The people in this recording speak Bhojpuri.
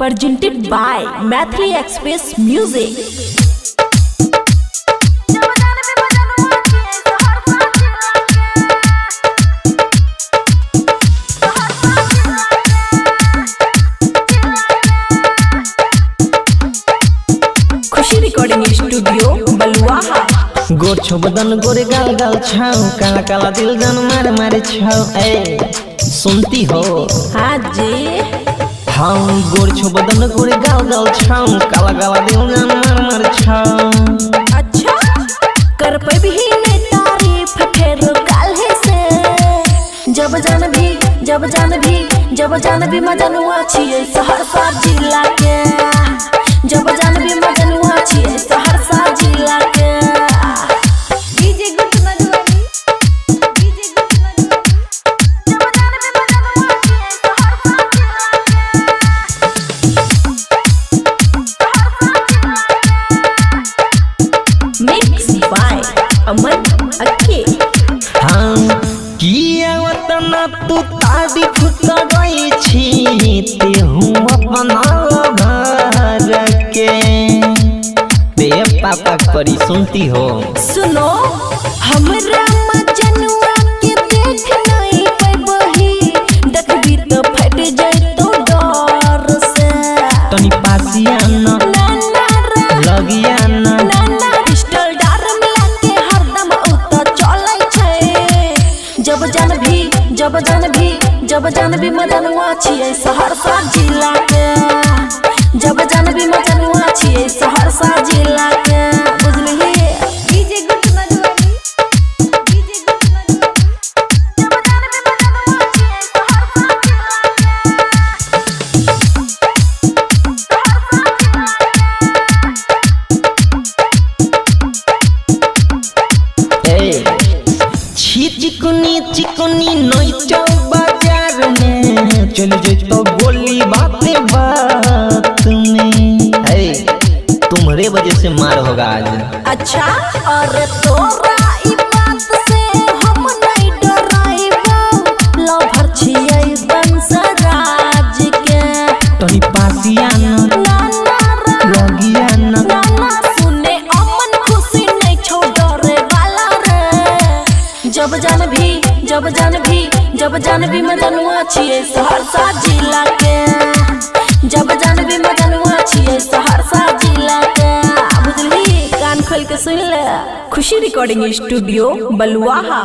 presented by Mathli Express Music. Khushi recording studio Baluaha. गोर छो बदन गोरे गाल गाल छाओ, काला काला दिल जान मारे मारे छाओ। ए सुनती हो? हाँ जी। हाँ गोर छो बदन गोरे गाल गाल छाओ, काला काला दिल जान मारे मारे छाओ। अच्छा कर पे भी नहीं तारीफ फिर काल्हे से जब जान भी मजनुआ छिए सहरसा जिला के। जब जान भी मजनुआ छिए सहरसा जिला के। डीजे गुट मधुबनी, डीजे गुट मधुबनी। जब जान भी मजनुआ छिए सहरसा जिला के। मिक्स बाय अमन अक्के। हाँ किया वतना तू तारीफ कर गई छी, ते हूँ अपना घर के ते पापा करी। सुनती हो? सुनो हमरा मजनुआ के देख नहीं पैबही, देखबी तो फट जइतो डर से। तनी पासिया न लगिया न पिस्टल डार मिला के हरदम उत चलै छै। जब जान भी मजनुआ छिए सहरसा जिला के। जब जान भी मजनुआ छिए सहरसा जिला के। बुझलिही? डीजे गुट मधुबनी, डीजे गुट मधुबनी। जब जान भी मजनुआ छिए सहरसा जिला के। छी चिकनी चिकनी नैचो बाजार में, चल जइतो गोली बाते बात में। तुम्हारे वजह से मार होगा आज। अच्छा और तोरा ई बात से हम नहीं डराइबो, लवर छिए बंसराज के। तनी पासिया न लगिया न सुने अमन खुशी नहीं छो डरे वाला रे। जब जान भी मजनुआ छिए सहरसा जिला के। जब जान भी मजनुआ छिए सहरसा जिला के। बुझली? कान खोल के सुन ले। खुशी रिकॉर्डिंग स्टूडियो बलुआहा।